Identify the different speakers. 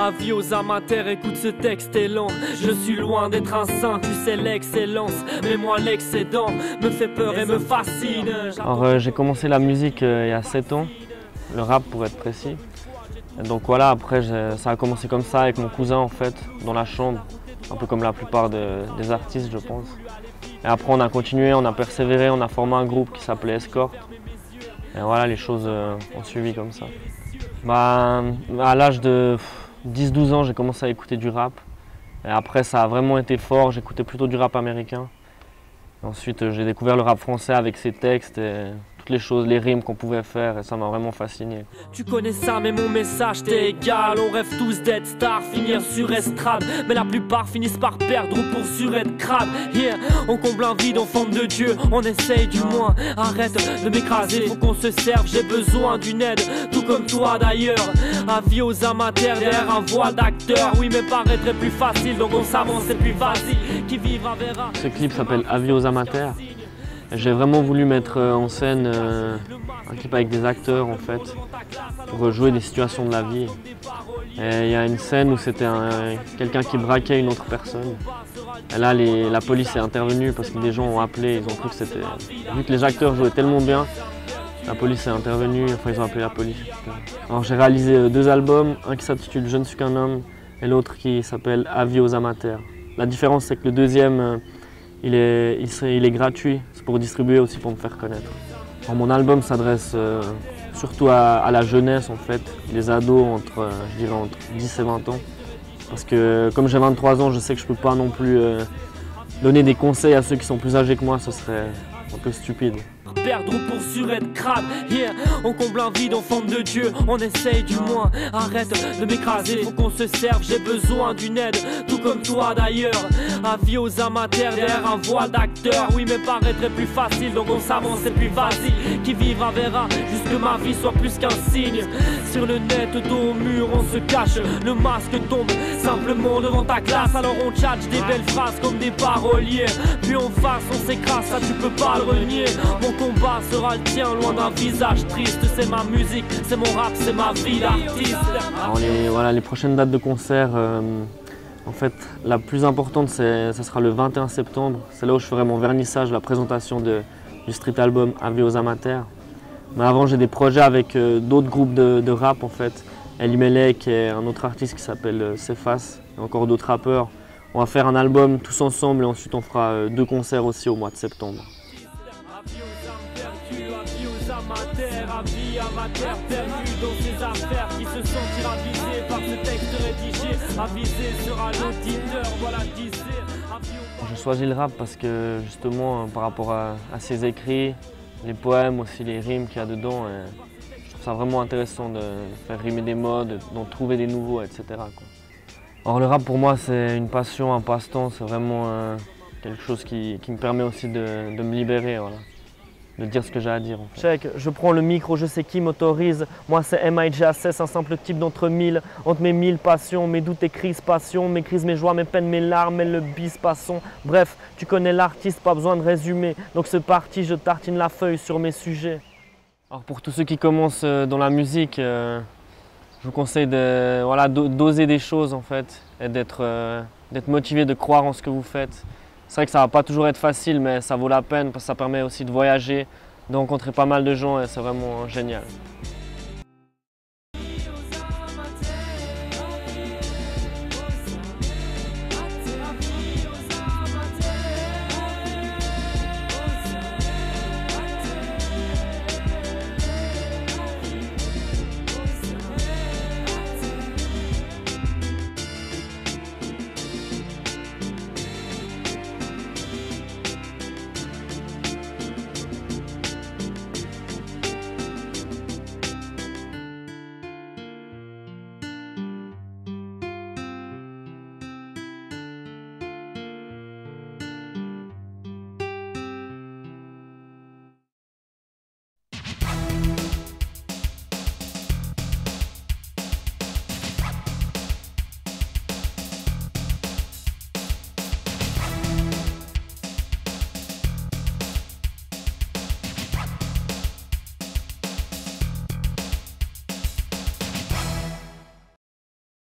Speaker 1: Avis aux amateurs, écoute ce texte est lent. Je suis loin d'être un saint, tu sais l'excellence. Mais moi l'excédent me fait peur et me fascine.
Speaker 2: Alors j'ai commencé la musique il y a 7 ans, le rap pour être précis. Et donc voilà, après ça a commencé comme ça avec mon cousin en fait, dans la chambre. Un peu comme la plupart des artistes je pense. Et après on a continué, on a persévéré, on a formé un groupe qui s'appelait Escort. Et voilà, les choses ont suivi comme ça. Bah, à l'âge de 10-12 ans, j'ai commencé à écouter du rap. Et après, ça a vraiment été fort, j'écoutais plutôt du rap américain. Et ensuite, j'ai découvert le rap français avec ses textes et toutes les choses, les rimes qu'on pouvait faire, et ça m'a vraiment fasciné.
Speaker 1: Tu connais ça, mais mon message t'est égal. On rêve tous d'être stars, finir sur estrade. Mais la plupart finissent par perdre ou pour être crade. Yeah, on comble un vide en forme de Dieu, on essaye du moins. Arrête de m'écraser, faut qu'on se serve, j'ai besoin d'une aide, tout comme toi d'ailleurs. Avis aux amateurs derrière un voile d'acteur. Oui, mais paraîtrait plus facile, donc on s'avance et puis vas-y, qui vivra verra.
Speaker 2: Ce clip s'appelle Avis aux amateurs. J'ai vraiment voulu mettre en scène un clip avec des acteurs en fait, pour jouer des situations de la vie. Et il y a une scène où c'était quelqu'un qui braquait une autre personne. Et là la police est intervenue parce que des gens ont appelé, ils ont cru que c'était... Vu que les acteurs jouaient tellement bien, la police est intervenue, enfin ils ont appelé la police. Alors j'ai réalisé 2 albums, un qui s'intitule Je ne suis qu'un homme et l'autre qui s'appelle Avis aux amateurs. La différence c'est que le deuxième, il est gratuit, c'est pour distribuer aussi pour me faire connaître. Alors, mon album s'adresse surtout à la jeunesse en fait, les ados entre 10 et 20 ans. Parce que comme j'ai 23 ans, je sais que je ne peux pas non plus donner des conseils à ceux qui sont plus âgés que moi, ce serait un peu stupide.
Speaker 1: Perdre ou pour être crade, yeah, on comble un vide en forme de Dieu, on essaye du moins. Arrête de m'écraser, faut qu'on se serve, j'ai besoin d'une aide, tout comme toi d'ailleurs. Avis aux amateurs derrière un voile d'acteur. Oui, mais paraîtrait plus facile, donc on s'avance et puis vas-y, qui vivra verra, juste que ma vie soit plus qu'un signe. Sur le net, dos au mur, on se cache, le masque tombe simplement devant ta classe. Alors on tchatche des belles phrases comme des paroliers, puis on face, on s'écrase, ça tu peux pas le renier. Mon combat sera le tien, loin d'un visage triste. C'est ma musique, c'est mon rap, c'est ma vie d'artiste.
Speaker 2: Alors les prochaines dates de concert, en fait, la plus importante, ça sera le 21 septembre. C'est là où je ferai mon vernissage, la présentation du street album Avis aux amateurs. Mais avant, j'ai des projets avec d'autres groupes de rap, en fait. Elimelec et un autre artiste qui s'appelle Cephas, et encore d'autres rappeurs. On va faire un album tous ensemble et ensuite on fera 2 concerts aussi au mois de septembre.
Speaker 1: Avis amateur perdu dans ses affaires, qui se sentira visé par ce texte rédigé. Avisé sera l'auditeur, voilà qui c'est.
Speaker 2: Je choisis le rap parce que justement par rapport à ses écrits, les poèmes aussi, les rimes qu'il y a dedans, je trouve ça vraiment intéressant de faire rimer des mots, d'en trouver des nouveaux, etc. Or le rap pour moi c'est une passion, un passe-temps, c'est vraiment quelque chose qui me permet aussi de me libérer. Voilà. De dire ce que j'ai à dire. En fait.
Speaker 3: Check, je prends le micro, je sais qui m'autorise. Moi c'est MIJACES, un simple type d'entre 1000. Entre mes 1000 passions, mes doutes et crises, passions, mes crises, mes joies, mes peines, mes larmes et le bis passons. Bref, tu connais l'artiste, pas besoin de résumer. Donc c'est parti, je tartine la feuille sur mes sujets.
Speaker 2: Alors pour tous ceux qui commencent dans la musique, je vous conseille d'oser des choses en fait et d'être motivé, de croire en ce que vous faites. C'est vrai que ça ne va pas toujours être facile, mais ça vaut la peine parce que ça permet aussi de voyager, de rencontrer pas mal de gens et c'est vraiment génial.